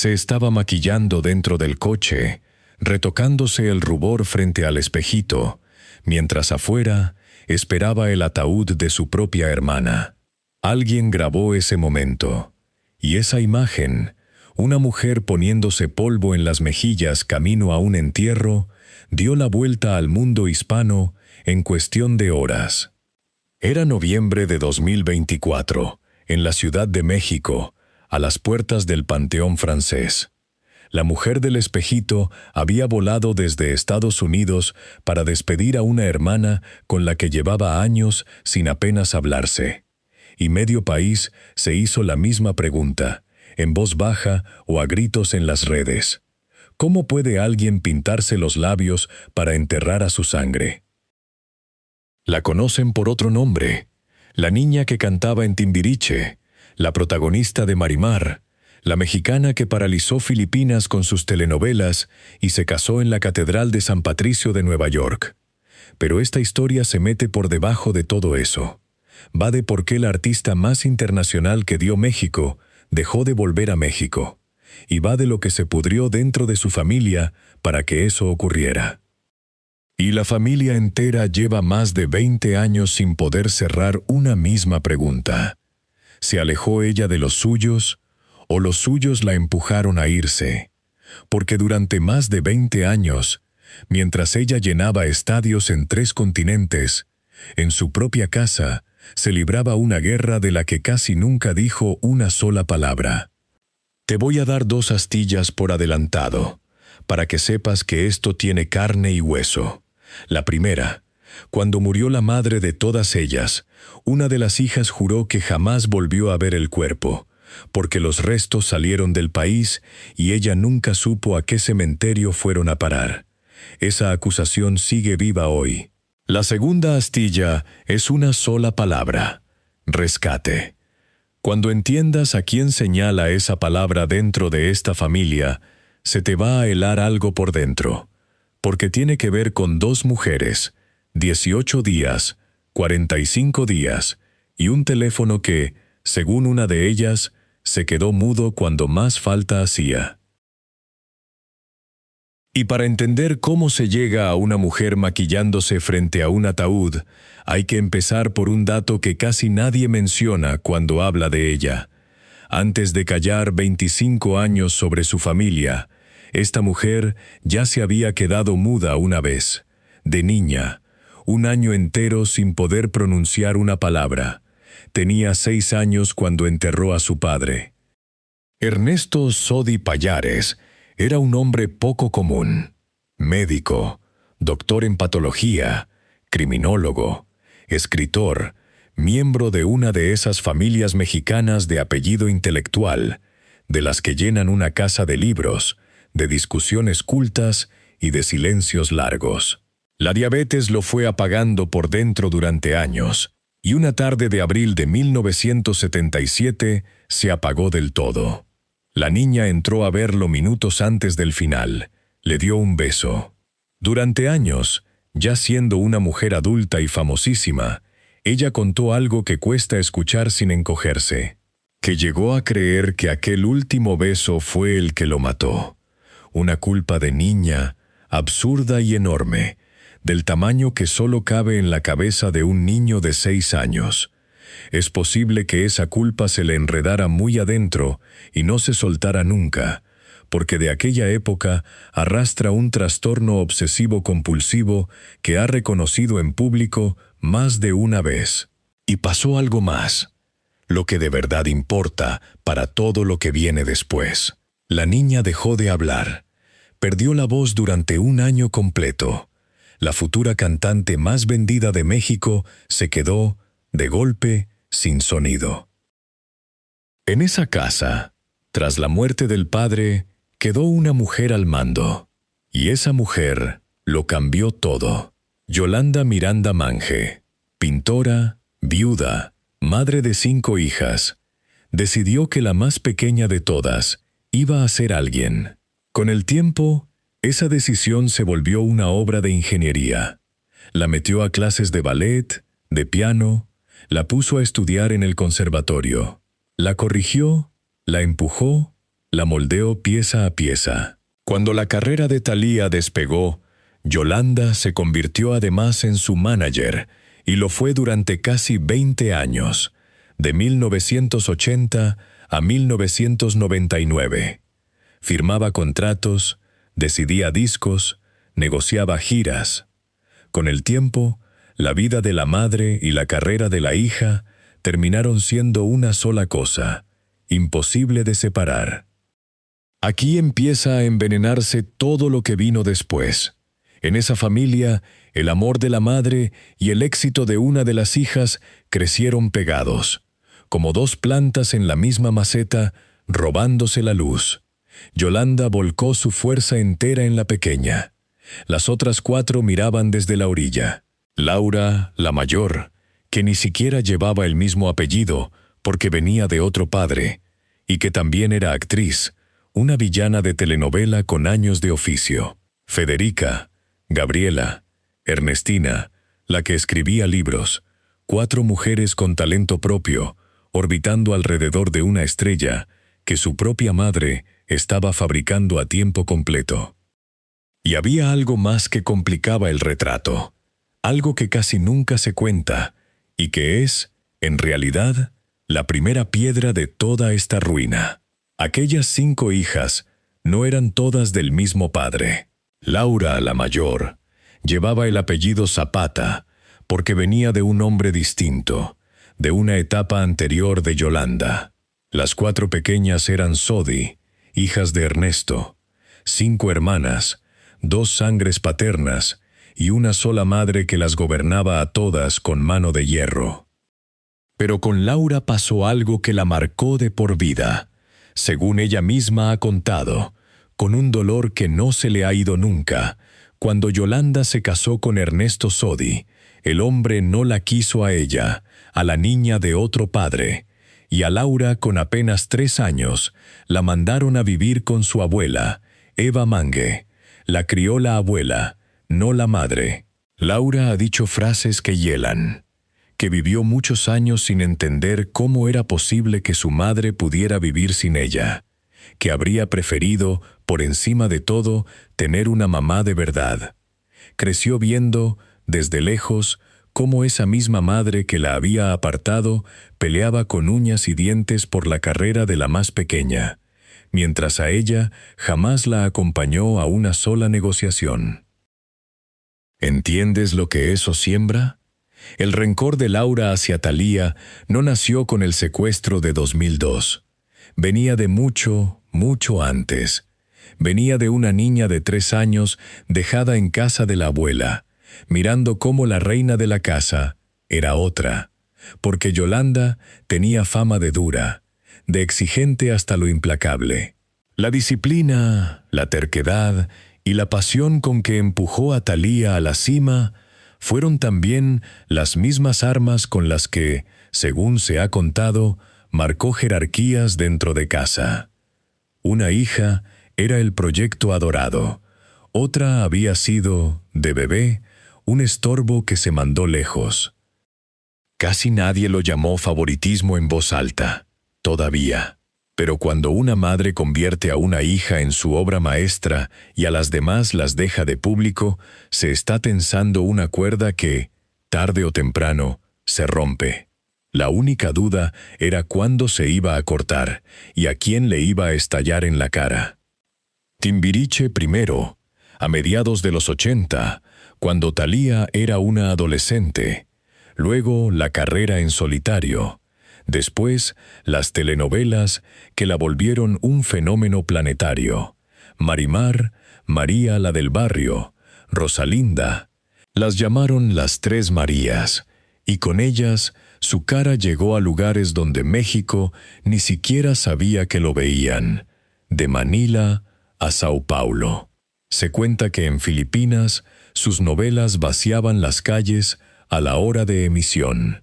Se estaba maquillando dentro del coche, retocándose el rubor frente al espejito, mientras afuera esperaba el ataúd de su propia hermana. Alguien grabó ese momento, y esa imagen, una mujer poniéndose polvo en las mejillas camino a un entierro, dio la vuelta al mundo hispano en cuestión de horas. Era noviembre de 2024, en la Ciudad de México, a las puertas del Panteón Francés. La mujer del espejito había volado desde Estados Unidos para despedir a una hermana con la que llevaba años sin apenas hablarse. Y medio país se hizo la misma pregunta, en voz baja o a gritos en las redes. ¿Cómo puede alguien pintarse los labios para enterrar a su sangre? La conocen por otro nombre, la niña que cantaba en Timbiriche, la protagonista de Marimar, la mexicana que paralizó Filipinas con sus telenovelas y se casó en la Catedral de San Patricio de Nueva York. Pero esta historia se mete por debajo de todo eso. Va de por qué la artista más internacional que dio México dejó de volver a México. Y va de lo que se pudrió dentro de su familia para que eso ocurriera. Y la familia entera lleva más de 20 años sin poder cerrar una misma pregunta. ¿Se alejó ella de los suyos o los suyos la empujaron a irse? Porque durante más de 20 años, mientras ella llenaba estadios en 3 continentes, en su propia casa se libraba una guerra de la que casi nunca dijo una sola palabra. Te voy a dar 2 astillas por adelantado, para que sepas que esto tiene carne y hueso. La primera, cuando murió la madre de todas ellas, una de las hijas juró que jamás volvió a ver el cuerpo, porque los restos salieron del país y ella nunca supo a qué cementerio fueron a parar. Esa acusación sigue viva hoy. La segunda astilla es una sola palabra: rescate. Cuando entiendas a quién señala esa palabra dentro de esta familia, se te va a helar algo por dentro, porque tiene que ver con 2 mujeres, 18 días, 45 días, y un teléfono que, según una de ellas, se quedó mudo cuando más falta hacía. Y para entender cómo se llega a una mujer maquillándose frente a un ataúd, hay que empezar por un dato que casi nadie menciona cuando habla de ella. Antes de callar 25 años sobre su familia, esta mujer ya se había quedado muda una vez, de niña, 1 año entero sin poder pronunciar una palabra. Tenía 6 años cuando enterró a su padre. Ernesto Sodi Pallares era un hombre poco común. Médico, doctor en patología, criminólogo, escritor, miembro de una de esas familias mexicanas de apellido intelectual, de las que llenan una casa de libros, de discusiones cultas y de silencios largos. La diabetes lo fue apagando por dentro durante años, y una tarde de abril de 1977 se apagó del todo. La niña entró a verlo minutos antes del final. Le dio un beso. Durante años, ya siendo una mujer adulta y famosísima, ella contó algo que cuesta escuchar sin encogerse, que llegó a creer que aquel último beso fue el que lo mató. Una culpa de niña, absurda y enorme, del tamaño que solo cabe en la cabeza de un niño de 6 años. Es posible que esa culpa se le enredara muy adentro y no se soltara nunca, porque de aquella época arrastra un trastorno obsesivo-compulsivo que ha reconocido en público más de una vez. Y pasó algo más, lo que de verdad importa para todo lo que viene después. La niña dejó de hablar, perdió la voz durante 1 año completo. La futura cantante más vendida de México se quedó, de golpe, sin sonido. En esa casa, tras la muerte del padre, quedó una mujer al mando. Y esa mujer lo cambió todo. Yolanda Miranda Mange, pintora, viuda, madre de 5 hijas, decidió que la más pequeña de todas iba a ser alguien. Con el tiempo, esa decisión se volvió una obra de ingeniería. La metió a clases de ballet, de piano, la puso a estudiar en el conservatorio. La corrigió, la empujó, la moldeó pieza a pieza. Cuando la carrera de Thalía despegó, Yolanda se convirtió además en su manager, y lo fue durante casi 20 años, de 1980 a 1999. Firmaba contratos, decidía discos, negociaba giras. Con el tiempo, la vida de la madre y la carrera de la hija terminaron siendo una sola cosa, imposible de separar. Aquí empieza a envenenarse todo lo que vino después. En esa familia, el amor de la madre y el éxito de una de las hijas crecieron pegados, como dos plantas en la misma maceta, robándose la luz. Yolanda volcó su fuerza entera en la pequeña. Las otras 4 miraban desde la orilla. Laura, la mayor, que ni siquiera llevaba el mismo apellido porque venía de otro padre, y que también era actriz, una villana de telenovela con años de oficio. Federica, Gabriela, Ernestina, la que escribía libros, 4 mujeres con talento propio, orbitando alrededor de una estrella que su propia madre estaba fabricando a tiempo completo. Y había algo más que complicaba el retrato, algo que casi nunca se cuenta, y que es, en realidad, la primera piedra de toda esta ruina. Aquellas 5 hijas no eran todas del mismo padre. Laura, la mayor, llevaba el apellido Zapata, porque venía de un hombre distinto, de una etapa anterior de Yolanda. Las 4 pequeñas eran Sodi, hijas de Ernesto, 5 hermanas, 2 sangres paternas y una sola madre que las gobernaba a todas con mano de hierro. Pero con Laura pasó algo que la marcó de por vida, según ella misma ha contado, con un dolor que no se le ha ido nunca. Cuando Yolanda se casó con Ernesto Sodi, el hombre no la quiso a ella, a la niña de otro padre, y a Laura, con apenas 3 años, la mandaron a vivir con su abuela, Eva Mangue. La crió la abuela, no la madre. Laura ha dicho frases que hielan, que vivió muchos años sin entender cómo era posible que su madre pudiera vivir sin ella, que habría preferido, por encima de todo, tener una mamá de verdad. Creció viendo, desde lejos, cómo esa misma madre que la había apartado peleaba con uñas y dientes por la carrera de la más pequeña, mientras a ella jamás la acompañó a una sola negociación. ¿Entiendes lo que eso siembra? El rencor de Laura hacia Thalía no nació con el secuestro de 2002. Venía de mucho, mucho antes. Venía de una niña de 3 años dejada en casa de la abuela, mirando cómo la reina de la casa era otra, porque Yolanda tenía fama de dura, de exigente hasta lo implacable. La disciplina, la terquedad y la pasión con que empujó a Thalía a la cima fueron también las mismas armas con las que, según se ha contado, marcó jerarquías dentro de casa. Una hija era el proyecto adorado, otra había sido, de bebé, un estorbo que se mandó lejos. Casi nadie lo llamó favoritismo en voz alta, todavía. Pero cuando una madre convierte a una hija en su obra maestra y a las demás las deja de público, se está tensando una cuerda que, tarde o temprano, se rompe. La única duda era cuándo se iba a cortar y a quién le iba a estallar en la cara. Timbiriche primero, a mediados de los 80, cuando Thalía era una adolescente. Luego la carrera en solitario. Después, las telenovelas que la volvieron un fenómeno planetario. Marimar, María la del barrio, Rosalinda. Las llamaron las 3 Marías, y con ellas su cara llegó a lugares donde México ni siquiera sabía que lo veían, de Manila a Sao Paulo. Se cuenta que en Filipinas sus novelas vaciaban las calles a la hora de emisión,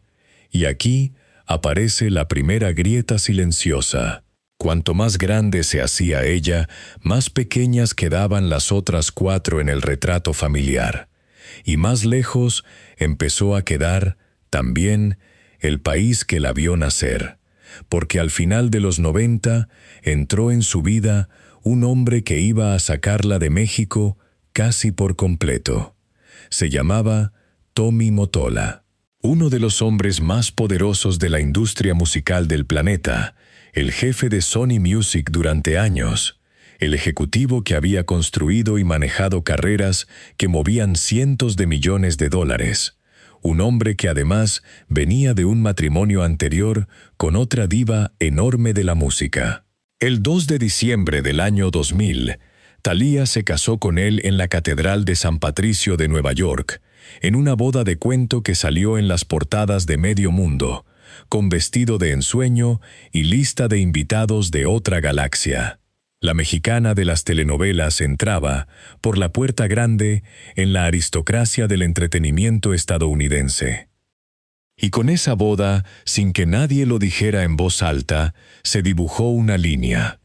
y aquí aparece la primera grieta silenciosa. Cuanto más grande se hacía ella, más pequeñas quedaban las otras 4 en el retrato familiar, y más lejos empezó a quedar, también, el país que la vio nacer, porque al final de los 90 entró en su vida un hombre que iba a sacarla de México casi por completo. Se llamaba Tommy Mottola, uno de los hombres más poderosos de la industria musical del planeta, el jefe de Sony Music durante años, el ejecutivo que había construido y manejado carreras que movían cientos de millones de dólares, un hombre que además venía de un matrimonio anterior con otra diva enorme de la música. El 2 de diciembre del año 2000, Thalía se casó con él en la Catedral de San Patricio de Nueva York, en una boda de cuento que salió en las portadas de medio mundo, con vestido de ensueño y lista de invitados de otra galaxia. La mexicana de las telenovelas entraba, por la puerta grande, en la aristocracia del entretenimiento estadounidense. Y con esa boda, sin que nadie lo dijera en voz alta, se dibujó una línea.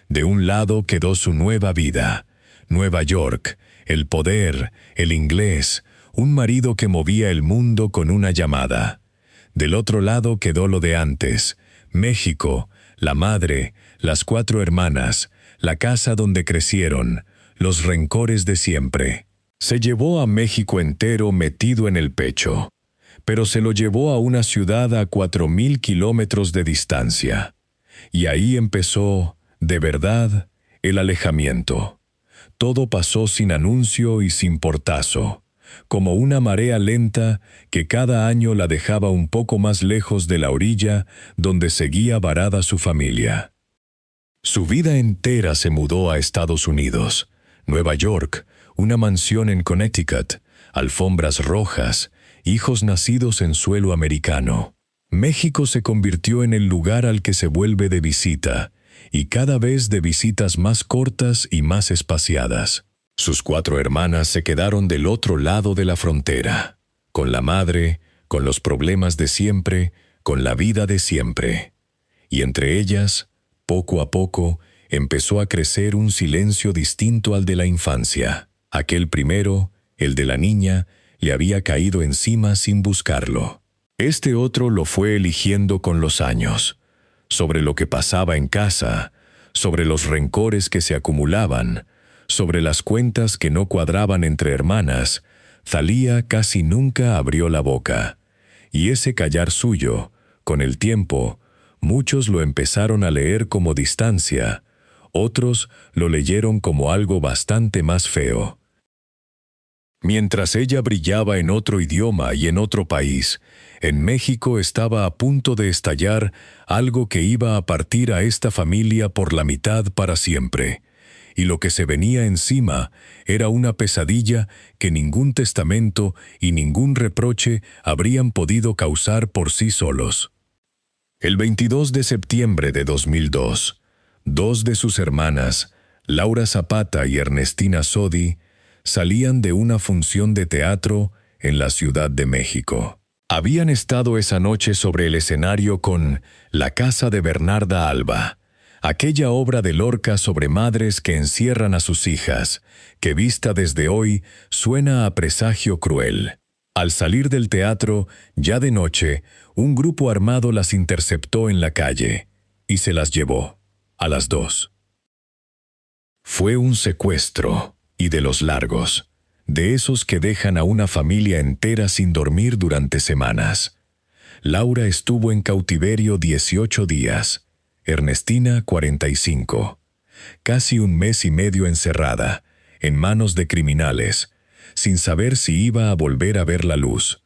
De un lado quedó su nueva vida, Nueva York, el poder, el inglés, un marido que movía el mundo con una llamada. Del otro lado quedó lo de antes, México, la madre, las 4 hermanas, la casa donde crecieron, los rencores de siempre. Se llevó a México entero metido en el pecho, pero se lo llevó a una ciudad a 4,000 kilómetros de distancia. Y ahí empezó, de verdad, el alejamiento. Todo pasó sin anuncio y sin portazo, como una marea lenta que cada año la dejaba un poco más lejos de la orilla donde seguía varada su familia. Su vida entera se mudó a Estados Unidos, Nueva York, una mansión en Connecticut, alfombras rojas, hijos nacidos en suelo americano. México se convirtió en el lugar al que se vuelve de visita, y cada vez de visitas más cortas y más espaciadas. Sus 4 hermanas se quedaron del otro lado de la frontera, con la madre, con los problemas de siempre, con la vida de siempre. Y entre ellas, poco a poco, empezó a crecer un silencio distinto al de la infancia. Aquel primero, el de la niña, le había caído encima sin buscarlo. Este otro lo fue eligiendo con los años, sobre lo que pasaba en casa, sobre los rencores que se acumulaban, sobre las cuentas que no cuadraban entre hermanas. Thalía casi nunca abrió la boca, y ese callar suyo, con el tiempo, muchos lo empezaron a leer como distancia, otros lo leyeron como algo bastante más feo. Mientras ella brillaba en otro idioma y en otro país, en México estaba a punto de estallar algo que iba a partir a esta familia por la mitad para siempre, y lo que se venía encima era una pesadilla que ningún testamento y ningún reproche habrían podido causar por sí solos. El 22 de septiembre de 2002, 2 de sus hermanas, Laura Zapata y Ernestina Sodi, salían de una función de teatro en la Ciudad de México. Habían estado esa noche sobre el escenario con La casa de Bernarda Alba, aquella obra de Lorca sobre madres que encierran a sus hijas, que vista desde hoy suena a presagio cruel. Al salir del teatro, ya de noche, un grupo armado las interceptó en la calle y se las llevó, a las 2. Fue un secuestro, y de los largos, de esos que dejan a una familia entera sin dormir durante semanas. Laura estuvo en cautiverio 18 días, Ernestina 45, casi un mes y medio encerrada, en manos de criminales, sin saber si iba a volver a ver la luz.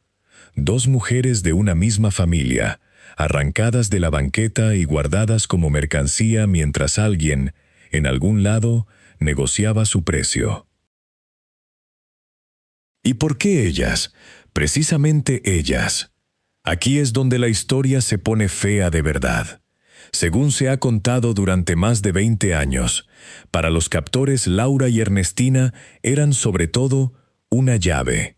2 mujeres de una misma familia, arrancadas de la banqueta y guardadas como mercancía mientras alguien, en algún lado, negociaba su precio. ¿Y por qué ellas? Precisamente ellas. Aquí es donde la historia se pone fea de verdad. Según se ha contado durante más de 20 años, para los captores Laura y Ernestina eran sobre todo una llave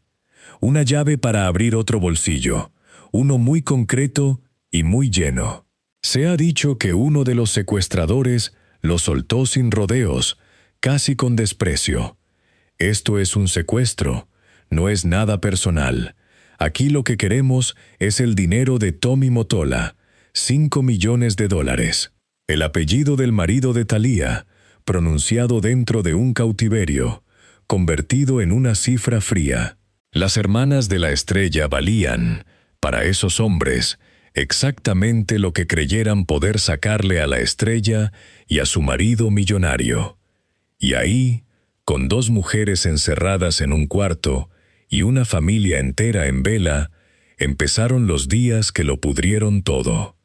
para abrir otro bolsillo, uno muy concreto y muy lleno. Se ha dicho que uno de los secuestradores lo soltó sin rodeos, casi con desprecio. Esto es un secuestro, no es nada personal. Aquí lo que queremos es el dinero de Tommy Mottola, $5 millones. El apellido del marido de Thalía, pronunciado dentro de un cautiverio, convertido en una cifra fría. Las hermanas de la estrella valían, para esos hombres, exactamente lo que creyeran poder sacarle a la estrella y a su marido millonario. Y ahí, con 2 mujeres encerradas en un cuarto y una familia entera en vela, empezaron los días que lo pudrieron todo.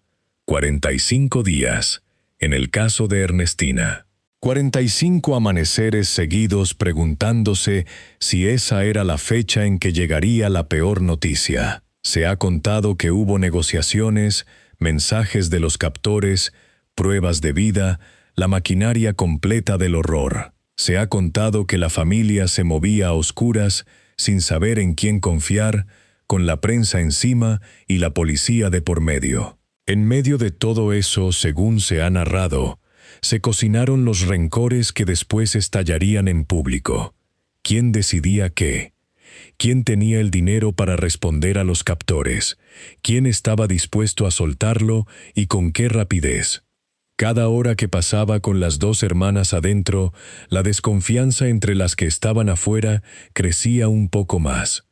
45 días, en el caso de Ernestina. 45 amaneceres seguidos preguntándose si esa era la fecha en que llegaría la peor noticia. Se ha contado que hubo negociaciones, mensajes de los captores, pruebas de vida, la maquinaria completa del horror. Se ha contado que la familia se movía a oscuras, sin saber en quién confiar, con la prensa encima y la policía de por medio. En medio de todo eso, según se ha narrado, se cocinaron los rencores que después estallarían en público. ¿Quién decidía qué? ¿Quién tenía el dinero para responder a los captores? ¿Quién estaba dispuesto a soltarlo y con qué rapidez? Cada hora que pasaba con las 2 hermanas adentro, la desconfianza entre las que estaban afuera crecía un poco más.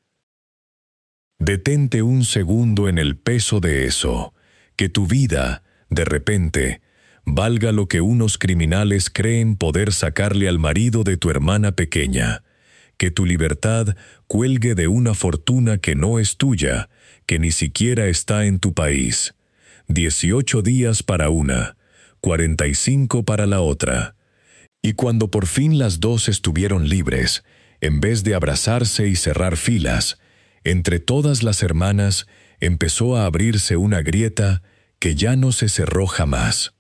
Detente un segundo en el peso de eso, que tu vida, de repente, valga lo que unos criminales creen poder sacarle al marido de tu hermana pequeña, que tu libertad cuelgue de una fortuna que no es tuya, que ni siquiera está en tu país. 18 días para una, 45 para la otra. Y cuando por fin las 2 estuvieron libres, en vez de abrazarse y cerrar filas, entre todas las hermanas empezó a abrirse una grieta que ya no se cerró jamás.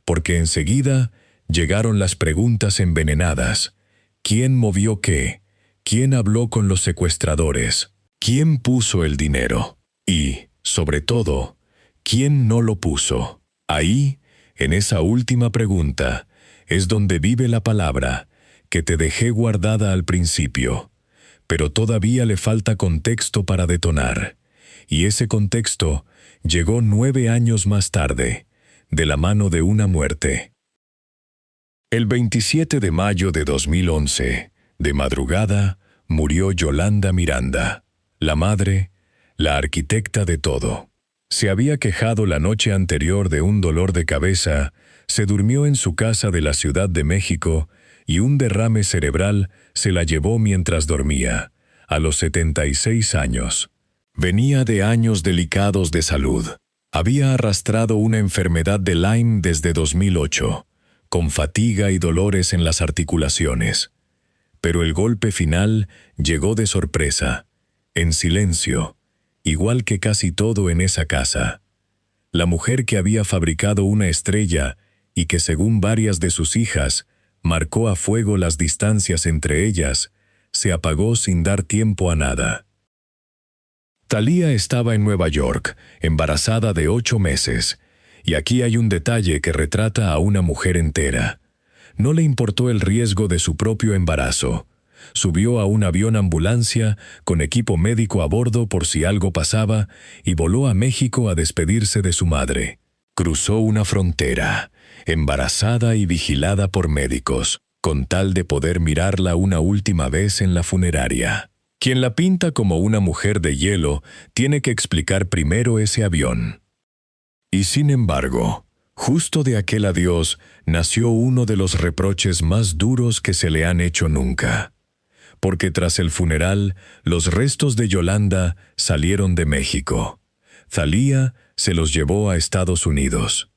Porque enseguida llegaron las preguntas envenenadas. ¿Quién movió qué? ¿Quién habló con los secuestradores? ¿Quién puso el dinero? Y, sobre todo, ¿quién no lo puso? Ahí, en esa última pregunta, es donde vive la palabra que te dejé guardada al principio. Pero todavía le falta contexto para detonar. Y ese contexto llegó 9 años más tarde, de la mano de una muerte. El 27 de mayo de 2011, de madrugada, murió Yolanda Miranda, la madre, la arquitecta de todo. Se había quejado la noche anterior de un dolor de cabeza, se durmió en su casa de la Ciudad de México y un derrame cerebral se la llevó mientras dormía, a los 76 años. Venía de años delicados de salud. Había arrastrado una enfermedad de Lyme desde 2008, con fatiga y dolores en las articulaciones. Pero el golpe final llegó de sorpresa, en silencio, igual que casi todo en esa casa. La mujer que había fabricado una estrella y que, según varias de sus hijas, marcó a fuego las distancias entre ellas, se apagó sin dar tiempo a nada. Thalía estaba en Nueva York, embarazada de 8 meses, y aquí hay un detalle que retrata a una mujer entera. No le importó el riesgo de su propio embarazo. Subió a un avión ambulancia con equipo médico a bordo por si algo pasaba y voló a México a despedirse de su madre. Cruzó una frontera, embarazada y vigilada por médicos, con tal de poder mirarla una última vez en la funeraria. Quien la pinta como una mujer de hielo tiene que explicar primero ese avión. Y sin embargo, justo de aquel adiós nació uno de los reproches más duros que se le han hecho nunca. Porque tras el funeral, los restos de Yolanda salieron de México. Thalía se los llevó a Estados Unidos.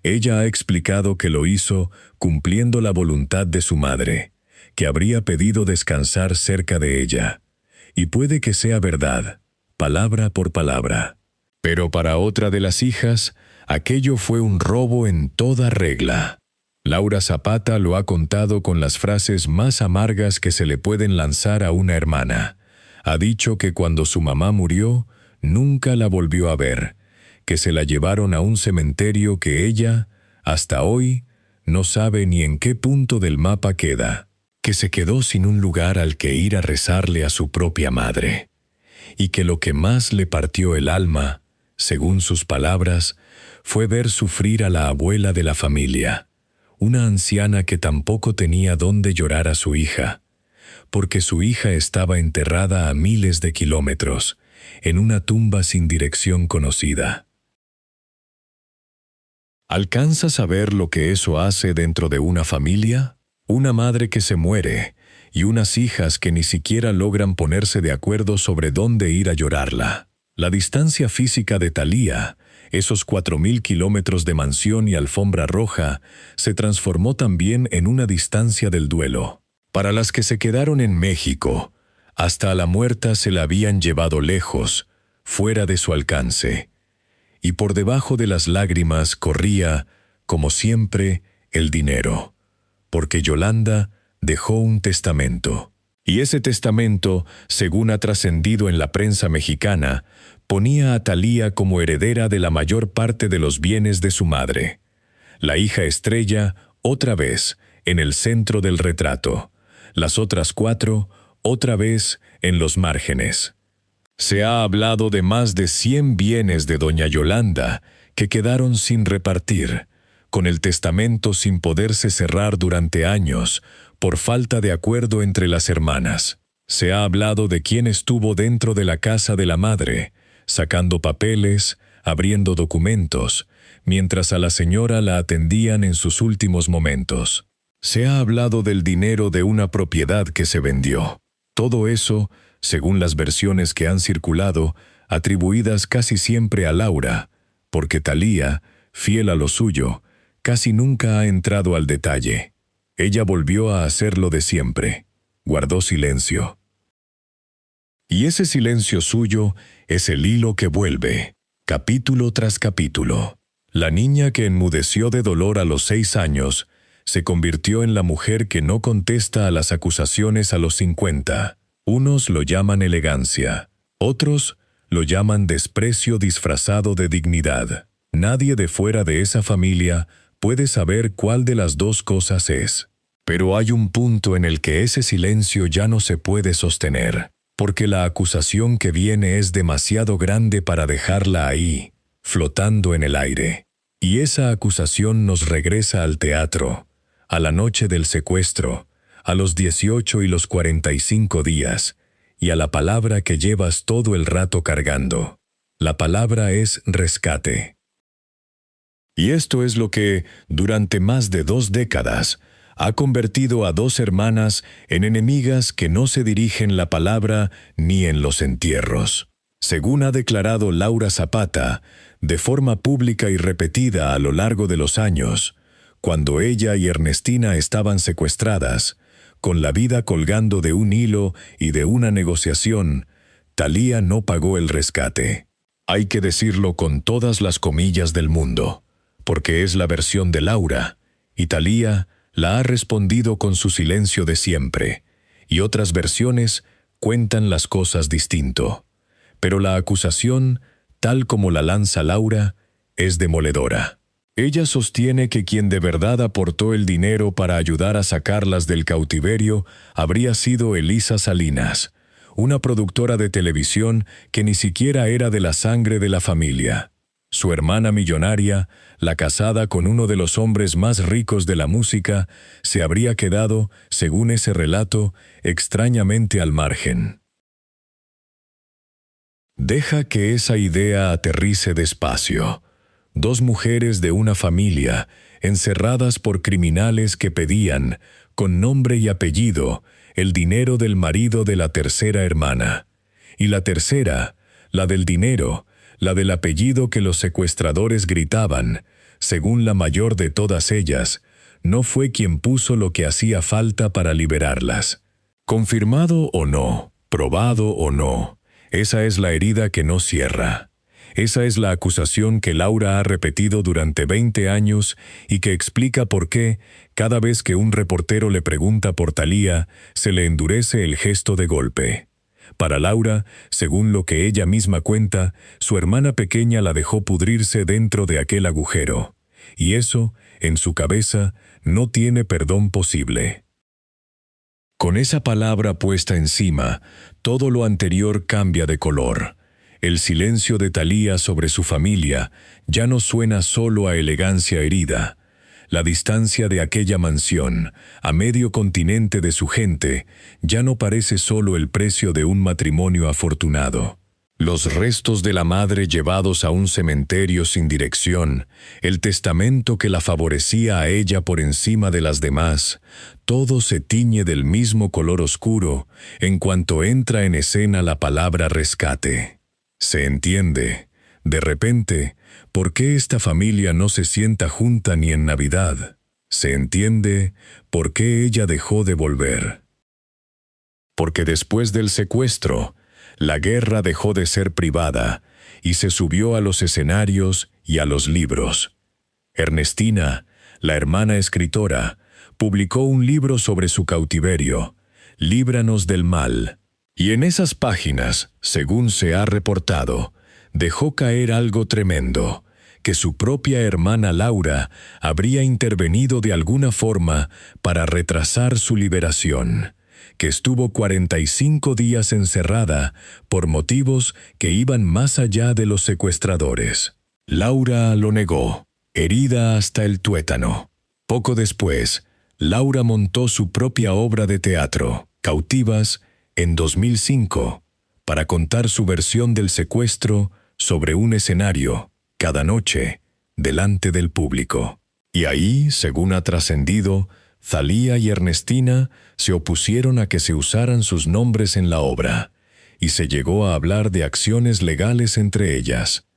Ella ha explicado que lo hizo cumpliendo la voluntad de su madre, que habría pedido descansar cerca de ella. Y puede que sea verdad, palabra por palabra. Pero para otra de las hijas, aquello fue un robo en toda regla. Laura Zapata lo ha contado con las frases más amargas que se le pueden lanzar a una hermana. Ha dicho que cuando su mamá murió, nunca la volvió a ver, que se la llevaron a un cementerio que ella, hasta hoy, no sabe ni en qué punto del mapa queda, que se quedó sin un lugar al que ir a rezarle a su propia madre, y que lo que más le partió el alma, según sus palabras, fue ver sufrir a la abuela de la familia, una anciana que tampoco tenía dónde llorar a su hija, porque su hija estaba enterrada a miles de kilómetros, en una tumba sin dirección conocida. ¿Alcanzas a ver lo que eso hace dentro de una familia? Una madre que se muere y unas hijas que ni siquiera logran ponerse de acuerdo sobre dónde ir a llorarla. La distancia física de Thalía, esos 4.000 kilómetros de mansión y alfombra roja, se transformó también en una distancia del duelo. Para las que se quedaron en México, hasta a la muerta se la habían llevado lejos, fuera de su alcance. Y por debajo de las lágrimas corría, como siempre, el dinero, porque Yolanda dejó un testamento. Y ese testamento, según ha trascendido en la prensa mexicana, ponía a Thalía como heredera de la mayor parte de los bienes de su madre. La hija estrella, otra vez, en el centro del retrato. Las otras 4, otra vez, en los márgenes. Se ha hablado de más de 100 bienes de doña Yolanda que quedaron sin repartir, con el testamento sin poderse cerrar durante años, por falta de acuerdo entre las hermanas. Se ha hablado de quién estuvo dentro de la casa de la madre, sacando papeles, abriendo documentos, mientras a la señora la atendían en sus últimos momentos. Se ha hablado del dinero de una propiedad que se vendió. Todo eso, según las versiones que han circulado, atribuidas casi siempre a Laura, porque Thalía, fiel a lo suyo, casi nunca ha entrado al detalle. Ella volvió a hacer lo de siempre. Guardó silencio. Y ese silencio suyo es el hilo que vuelve, capítulo tras capítulo. La niña que enmudeció de dolor a los 6 años se convirtió en la mujer que no contesta a las acusaciones a los 50. Unos lo llaman elegancia, otros lo llaman desprecio disfrazado de dignidad. Nadie de fuera de esa familia puede saber cuál de las dos cosas es. Pero hay un punto en el que ese silencio ya no se puede sostener, porque la acusación que viene es demasiado grande para dejarla ahí, flotando en el aire. Y esa acusación nos regresa al teatro, a la noche del secuestro, a los 18 y los 45 días, y a la palabra que llevas todo el rato cargando. La palabra es rescate. Y esto es lo que, durante más de 2 décadas, ha convertido a 2 hermanas en enemigas que no se dirigen la palabra ni en los entierros. Según ha declarado Laura Zapata, de forma pública y repetida a lo largo de los años, cuando ella y Ernestina estaban secuestradas, con la vida colgando de un hilo y de una negociación, Thalía no pagó el rescate. Hay que decirlo con todas las comillas del mundo, porque es la versión de Laura, y Thalía la ha respondido con su silencio de siempre, y otras versiones cuentan las cosas distinto. Pero la acusación, tal como la lanza Laura, es demoledora. Ella sostiene que quien de verdad aportó el dinero para ayudar a sacarlas del cautiverio habría sido Elisa Salinas, una productora de televisión que ni siquiera era de la sangre de la familia. Su hermana millonaria, la casada con uno de los hombres más ricos de la música, se habría quedado, según ese relato, extrañamente al margen. Deja que esa idea aterrice despacio. 2 mujeres de una familia, encerradas por criminales que pedían, con nombre y apellido, el dinero del marido de la tercera hermana. Y la tercera, la del dinero, la del apellido que los secuestradores gritaban, según la mayor de todas ellas, no fue quien puso lo que hacía falta para liberarlas. Confirmado o no, probado o no, esa es la herida que no cierra. Esa es la acusación que Laura ha repetido durante 20 años y que explica por qué, cada vez que un reportero le pregunta por Thalía, se le endurece el gesto de golpe. Para Laura, según lo que ella misma cuenta, su hermana pequeña la dejó pudrirse dentro de aquel agujero. Y eso, en su cabeza, no tiene perdón posible. Con esa palabra puesta encima, todo lo anterior cambia de color. El silencio de Thalía sobre su familia ya no suena solo a elegancia herida. La distancia de aquella mansión, a medio continente de su gente, ya no parece solo el precio de un matrimonio afortunado. Los restos de la madre llevados a un cementerio sin dirección, el testamento que la favorecía a ella por encima de las demás, todo se tiñe del mismo color oscuro en cuanto entra en escena la palabra rescate. Se entiende, de repente, por qué esta familia no se sienta junta ni en Navidad. Se entiende por qué ella dejó de volver. Porque después del secuestro, la guerra dejó de ser privada y se subió a los escenarios y a los libros. Ernestina, la hermana escritora, publicó un libro sobre su cautiverio, Líbranos del mal, y en esas páginas, según se ha reportado, dejó caer algo tremendo, que su propia hermana Laura habría intervenido de alguna forma para retrasar su liberación, que estuvo 45 días encerrada por motivos que iban más allá de los secuestradores. Laura lo negó, herida hasta el tuétano. Poco después, Laura montó su propia obra de teatro, Cautivas, en 2005, para contar su versión del secuestro sobre un escenario, cada noche, delante del público. Y ahí, según ha trascendido, Thalía y Ernestina se opusieron a que se usaran sus nombres en la obra, y se llegó a hablar de acciones legales entre ellas.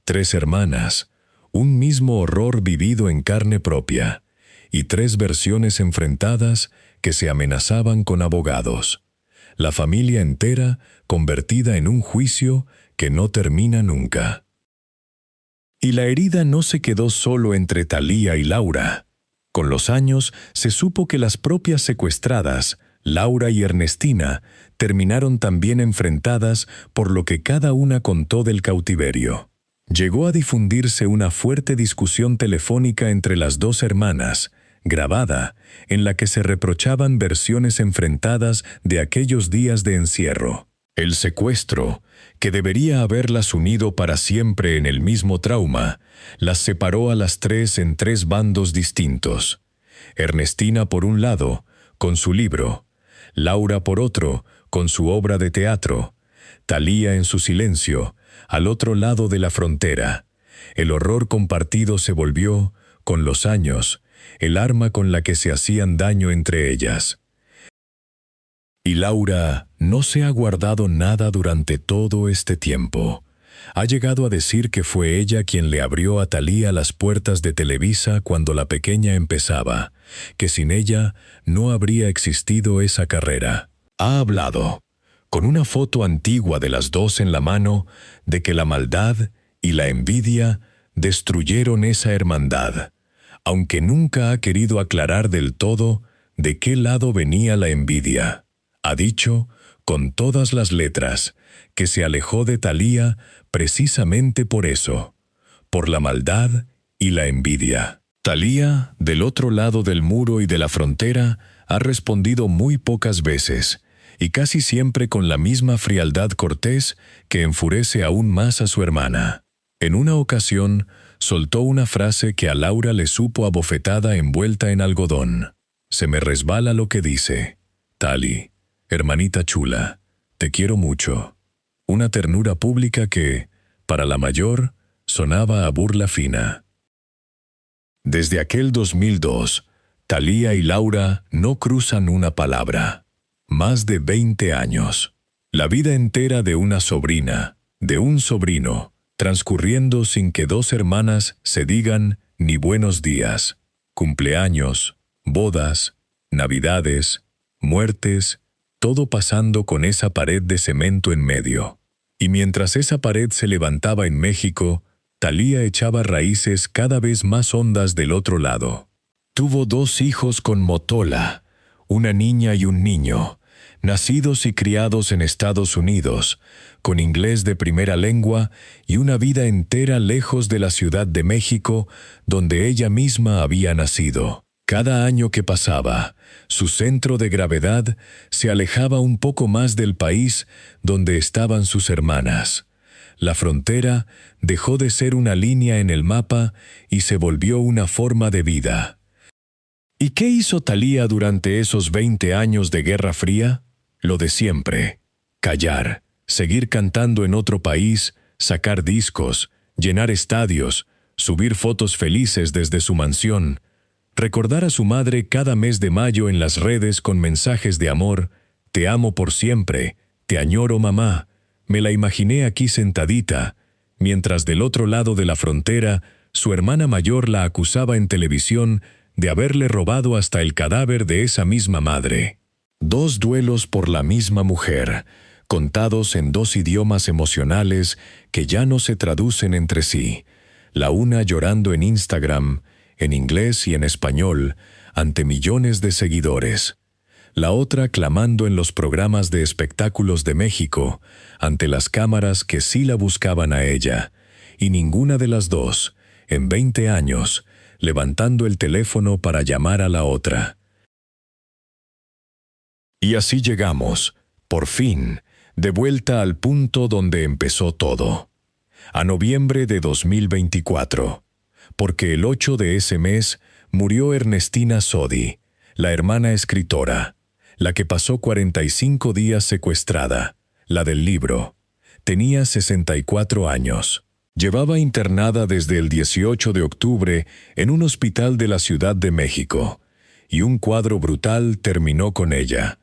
3 hermanas, un mismo horror vivido en carne propia, y 3 versiones enfrentadas que se amenazaban con abogados. La familia entera convertida en un juicio que no termina nunca. Y la herida no se quedó solo entre Thalía y Laura. Con los años se supo que las propias secuestradas, Laura y Ernestina, terminaron también enfrentadas por lo que cada una contó del cautiverio. Llegó a difundirse una fuerte discusión telefónica entre las 2 hermanas, grabada, en la que se reprochaban versiones enfrentadas de aquellos días de encierro. El secuestro, que debería haberlas unido para siempre en el mismo trauma, las separó a las 3 en 3 bandos distintos. Ernestina por un lado, con su libro; Laura por otro, con su obra de teatro; Thalía en su silencio, al otro lado de la frontera. El horror compartido se volvió, con los años, el arma con la que se hacían daño entre ellas. Y Laura no se ha guardado nada durante todo este tiempo. Ha llegado a decir que fue ella quien le abrió a Thalía las puertas de Televisa cuando la pequeña empezaba, que sin ella no habría existido esa carrera. Ha hablado, con una foto antigua de las 2 en la mano, de que la maldad y la envidia destruyeron esa hermandad, aunque nunca ha querido aclarar del todo de qué lado venía la envidia. Ha dicho, con todas las letras, que se alejó de Thalía precisamente por eso, por la maldad y la envidia. Thalía, del otro lado del muro y de la frontera, ha respondido muy pocas veces, y casi siempre con la misma frialdad cortés que enfurece aún más a su hermana. En una ocasión, soltó una frase que a Laura le supo a bofetada envuelta en algodón. Se me resbala lo que dice. Tali, hermanita chula, te quiero mucho. Una ternura pública que, para la mayor, sonaba a burla fina. Desde aquel 2002, Thalía y Laura no cruzan una palabra. Más de 20 años. La vida entera de una sobrina, de un sobrino, transcurriendo sin que 2 hermanas se digan ni buenos días. Cumpleaños, bodas, navidades, muertes, todo pasando con esa pared de cemento en medio. Y mientras esa pared se levantaba en México, Thalía echaba raíces cada vez más hondas del otro lado. Tuvo 2 hijos con Motola, una niña y un niño, nacidos y criados en Estados Unidos, con inglés de primera lengua y una vida entera lejos de la Ciudad de México, donde ella misma había nacido. Cada año que pasaba, su centro de gravedad se alejaba un poco más del país donde estaban sus hermanas. La frontera dejó de ser una línea en el mapa y se volvió una forma de vida. ¿Y qué hizo Thalía durante esos 20 años de Guerra Fría? Lo de siempre: callar, seguir cantando en otro país, sacar discos, llenar estadios, subir fotos felices desde su mansión, recordar a su madre cada mes de mayo en las redes con mensajes de amor: «Te amo por siempre, te añoro mamá». Me la imaginé aquí sentadita, mientras del otro lado de la frontera su hermana mayor la acusaba en televisión de haberle robado hasta el cadáver de esa misma madre. 2 duelos por la misma mujer, contados en 2 idiomas emocionales que ya no se traducen entre sí. La una llorando en Instagram, en inglés y en español, ante millones de seguidores. La otra clamando en los programas de espectáculos de México, ante las cámaras que sí la buscaban a ella, y ninguna de las dos, en 20 años, levantando el teléfono para llamar a la otra. Y así llegamos, por fin, de vuelta al punto donde empezó todo. A noviembre de 2024, porque el 8 de ese mes murió Ernestina Sodi, la hermana escritora, la que pasó 45 días secuestrada, la del libro. Tenía 64 años. Llevaba internada desde el 18 de octubre en un hospital de la Ciudad de México, y un cuadro brutal terminó con ella.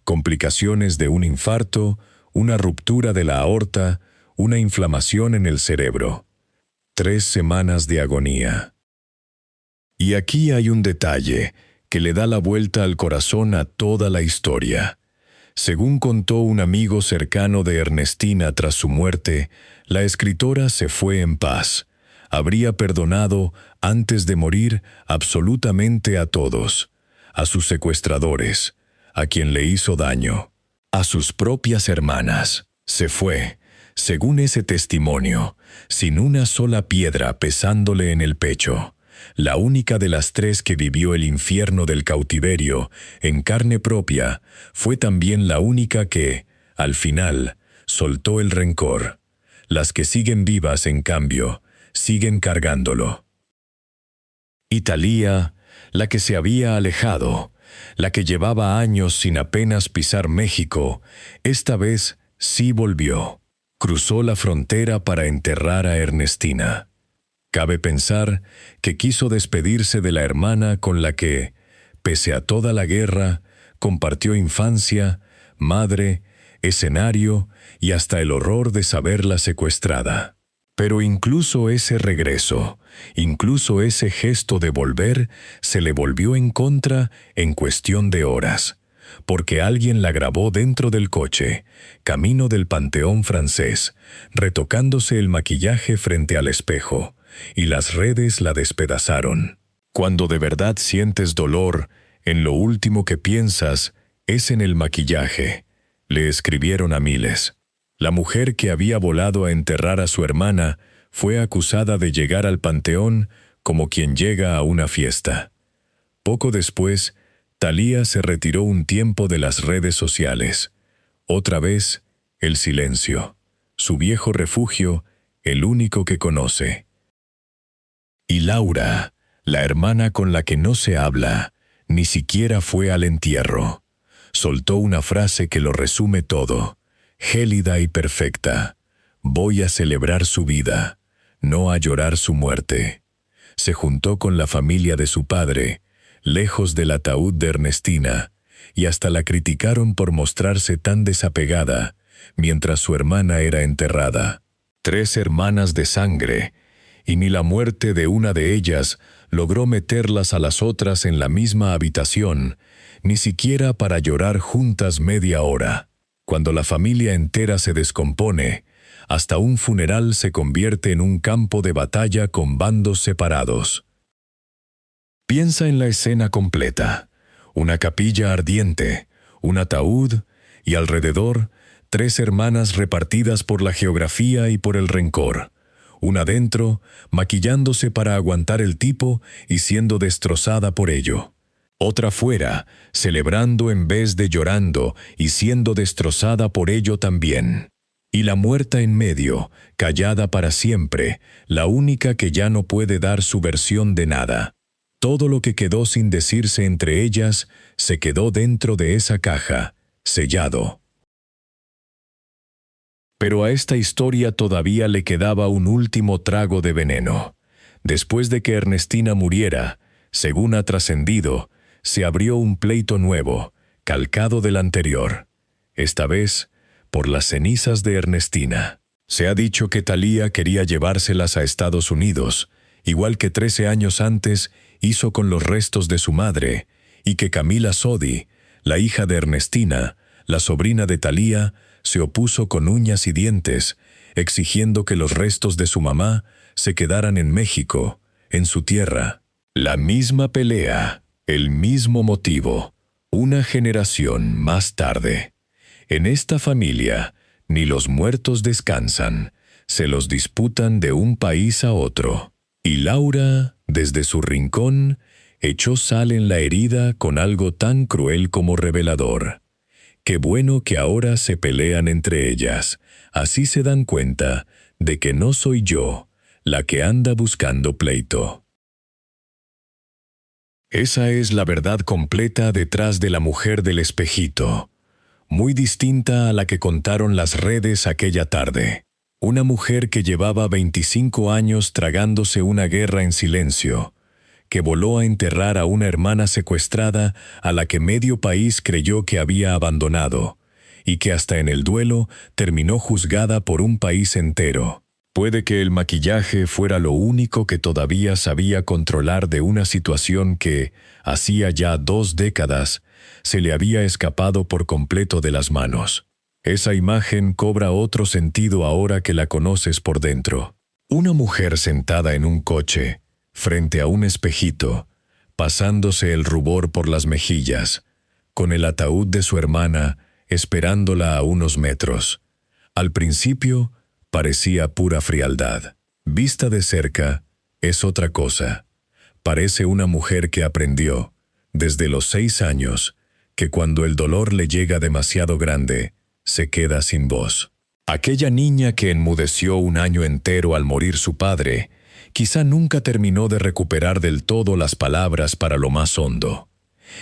Complicaciones de un infarto, una ruptura de la aorta, una inflamación en el cerebro. 3 semanas de agonía. Y aquí hay un detalle que le da la vuelta al corazón a toda la historia. Según contó un amigo cercano de Ernestina tras su muerte, la escritora se fue en paz. Habría perdonado, antes de morir, absolutamente a todos. A sus secuestradores, a quien le hizo daño, a sus propias hermanas. Se fue, según ese testimonio, sin una sola piedra pesándole en el pecho. La única de las 3 que vivió el infierno del cautiverio en carne propia fue también la única que, al final, soltó el rencor. Las que siguen vivas, en cambio, siguen cargándolo. Y Thalía, la que se había alejado, la que llevaba años sin apenas pisar México, esta vez sí volvió. Cruzó la frontera para enterrar a Ernestina. Cabe pensar que quiso despedirse de la hermana con la que, pese a toda la guerra, compartió infancia, madre, escenario y hasta el horror de saberla secuestrada. Pero incluso ese regreso, incluso ese gesto de volver, se le volvió en contra en cuestión de horas, porque alguien la grabó dentro del coche, camino del Panteón Francés, retocándose el maquillaje frente al espejo, y las redes la despedazaron. Cuando de verdad sientes dolor, en lo último que piensas es en el maquillaje, le escribieron a miles. La mujer que había volado a enterrar a su hermana fue acusada de llegar al panteón como quien llega a una fiesta. Poco después, Thalía se retiró un tiempo de las redes sociales. Otra vez, el silencio, su viejo refugio, el único que conoce. Y Laura, la hermana con la que no se habla, ni siquiera fue al entierro. Soltó una frase que lo resume todo, gélida y perfecta: voy a celebrar su vida, no a llorar su muerte. Se juntó con la familia de su padre, lejos del ataúd de Ernestina, y hasta la criticaron por mostrarse tan desapegada, mientras su hermana era enterrada. 3 hermanas de sangre, y ni la muerte de una de ellas logró meterlas a las otras en la misma habitación, ni siquiera para llorar juntas media hora. Cuando la familia entera se descompone, hasta un funeral se convierte en un campo de batalla con bandos separados. Piensa en la escena completa: una capilla ardiente, un ataúd y alrededor 3 hermanas repartidas por la geografía y por el rencor. Una dentro, maquillándose para aguantar el tipo y siendo destrozada por ello. Otra fuera, celebrando en vez de llorando y siendo destrozada por ello también. y la muerta en medio, callada para siempre, la única que ya no puede dar su versión de nada. Todo lo que quedó sin decirse entre ellas se quedó dentro de esa caja, sellado. Pero a esta historia todavía le quedaba un último trago de veneno. Después de que Ernestina muriera, según ha trascendido, se abrió un pleito nuevo, calcado del anterior. Esta vez, por las cenizas de Ernestina. Se ha dicho que Thalía quería llevárselas a Estados Unidos, igual que 13 años antes hizo con los restos de su madre, y que Camila Sodi, la hija de Ernestina, la sobrina de Thalía, se opuso con uñas y dientes, exigiendo que los restos de su mamá se quedaran en México, en su tierra. La misma pelea, el mismo motivo, una generación más tarde. En esta familia, ni los muertos descansan, se los disputan de un país a otro. Y Laura, desde su rincón, echó sal en la herida con algo tan cruel como revelador. Qué bueno que ahora se pelean entre ellas, así se dan cuenta de que no soy yo la que anda buscando pleito. Esa es la verdad completa detrás de la mujer del espejito, muy distinta a la que contaron las redes aquella tarde. Una mujer que llevaba 25 años tragándose una guerra en silencio, que voló a enterrar a una hermana secuestrada a la que medio país creyó que había abandonado, y que hasta en el duelo terminó juzgada por un país entero. Puede que el maquillaje fuera lo único que todavía sabía controlar de una situación que, hacía ya 2 décadas, se le había escapado por completo de las manos. Esa imagen cobra otro sentido ahora que la conoces por dentro. Una mujer sentada en un coche, frente a un espejito, pasándose el rubor por las mejillas, con el ataúd de su hermana esperándola a unos metros. Al principio, parecía pura frialdad. Vista de cerca, es otra cosa. Parece una mujer que aprendió, desde los 6 años, que cuando el dolor le llega demasiado grande, se queda sin voz. Aquella niña que enmudeció un año entero al morir su padre, quizá nunca terminó de recuperar del todo las palabras para lo más hondo.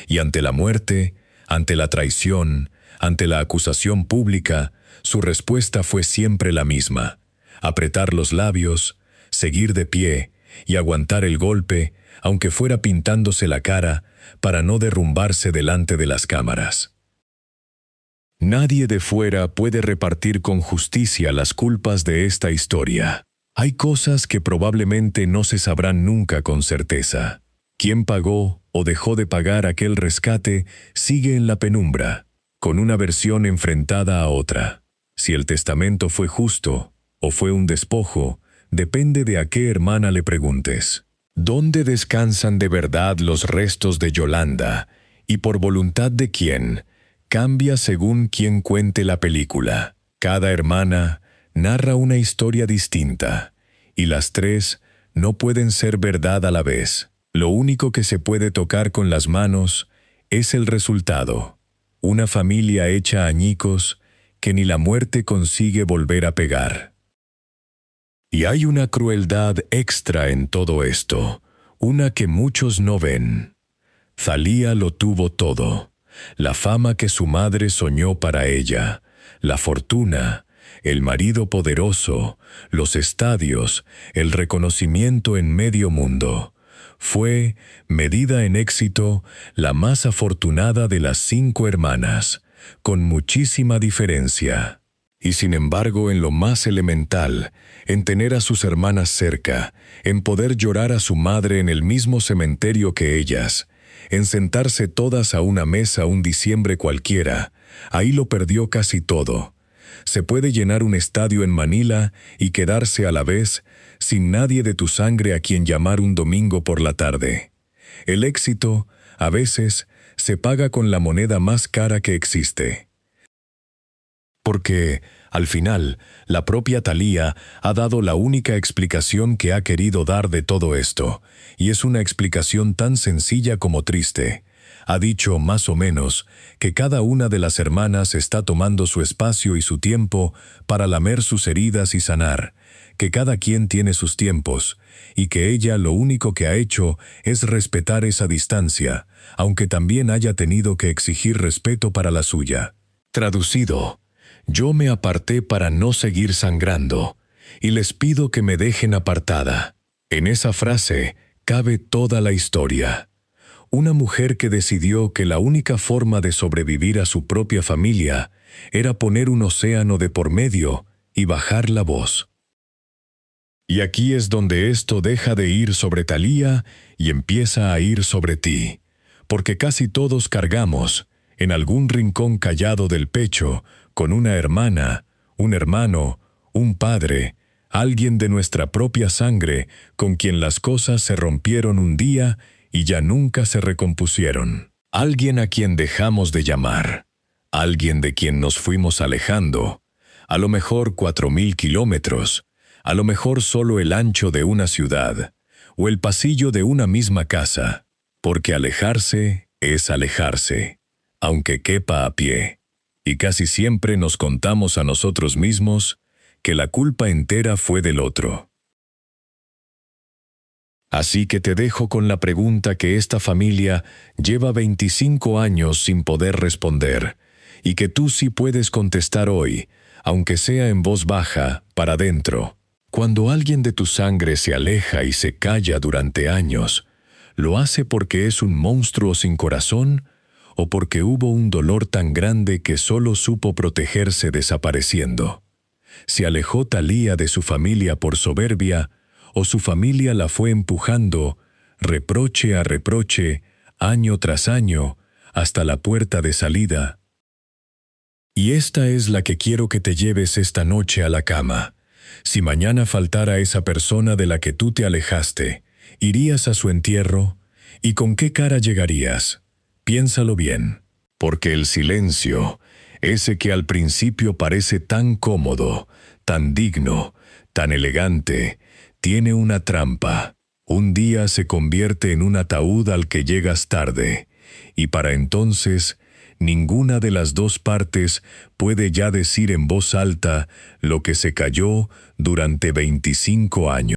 Y ante la muerte, ante la traición, ante la acusación pública, su respuesta fue siempre la misma: apretar los labios, seguir de pie y aguantar el golpe, aunque fuera pintándose la cara, para no derrumbarse delante de las cámaras. Nadie de fuera puede repartir con justicia las culpas de esta historia. Hay cosas que probablemente no se sabrán nunca con certeza. Quién pagó o dejó de pagar aquel rescate sigue en la penumbra, con una versión enfrentada a otra. Si el testamento fue justo o fue un despojo, depende de a qué hermana le preguntes. ¿Dónde descansan de verdad los restos de Yolanda? ¿Y por voluntad de quién? Cambia según quien cuente la película. Cada hermana narra una historia distinta, y las 3 no pueden ser verdad a la vez. Lo único que se puede tocar con las manos es el resultado. Una familia hecha añicos que ni la muerte consigue volver a pegar. Y hay una crueldad extra en todo esto, una que muchos no ven. Thalía lo tuvo todo: la fama que su madre soñó para ella, la fortuna, el marido poderoso, los estadios, el reconocimiento en medio mundo. Fue, medida en éxito, la más afortunada de las 5 hermanas, con muchísima diferencia. Y sin embargo, en lo más elemental, en tener a sus hermanas cerca, en poder llorar a su madre en el mismo cementerio que ellas, en sentarse todas a una mesa un diciembre cualquiera, ahí lo perdió casi todo. Se puede llenar un estadio en Manila y quedarse a la vez sin nadie de tu sangre a quien llamar un domingo por la tarde. El éxito, a veces, se paga con la moneda más cara que existe. Porque, al final, la propia Thalía ha dado la única explicación que ha querido dar de todo esto, y es una explicación tan sencilla como triste. Ha dicho, más o menos, que cada una de las hermanas está tomando su espacio y su tiempo para lamer sus heridas y sanar, que cada quien tiene sus tiempos, y que ella lo único que ha hecho es respetar esa distancia, aunque también haya tenido que exigir respeto para la suya. Traducido, yo me aparté para no seguir sangrando, y les pido que me dejen apartada. En esa frase cabe toda la historia. Una mujer que decidió que la única forma de sobrevivir a su propia familia era poner un océano de por medio y bajar la voz. Y aquí es donde esto deja de ir sobre Thalía y empieza a ir sobre ti, porque casi todos cargamos, en algún rincón callado del pecho, con una hermana, un hermano, un padre, alguien de nuestra propia sangre con quien las cosas se rompieron un día y ya nunca se recompusieron. Alguien a quien dejamos de llamar, alguien de quien nos fuimos alejando, a lo mejor 4000 kilómetros, a lo mejor solo el ancho de una ciudad, o el pasillo de una misma casa, porque alejarse es alejarse, aunque quepa a pie, y casi siempre nos contamos a nosotros mismos que la culpa entera fue del otro. Así que te dejo con la pregunta que esta familia lleva 25 años sin poder responder, y que tú sí puedes contestar hoy, aunque sea en voz baja, para dentro. Cuando alguien de tu sangre se aleja y se calla durante años, ¿lo hace porque es un monstruo sin corazón o porque hubo un dolor tan grande que solo supo protegerse desapareciendo? ¿Se alejó Thalía de su familia por soberbia o su familia la fue empujando, reproche a reproche, año tras año, hasta la puerta de salida? Y esta es la que quiero que te lleves esta noche a la cama. Si mañana faltara esa persona de la que tú te alejaste, ¿irías a su entierro? ¿Y con qué cara llegarías? Piénsalo bien, porque el silencio, ese que al principio parece tan cómodo, tan digno, tan elegante, tiene una trampa. Un día se convierte en un ataúd al que llegas tarde, y para entonces ninguna de las dos partes puede ya decir en voz alta lo que se calló durante 25 años.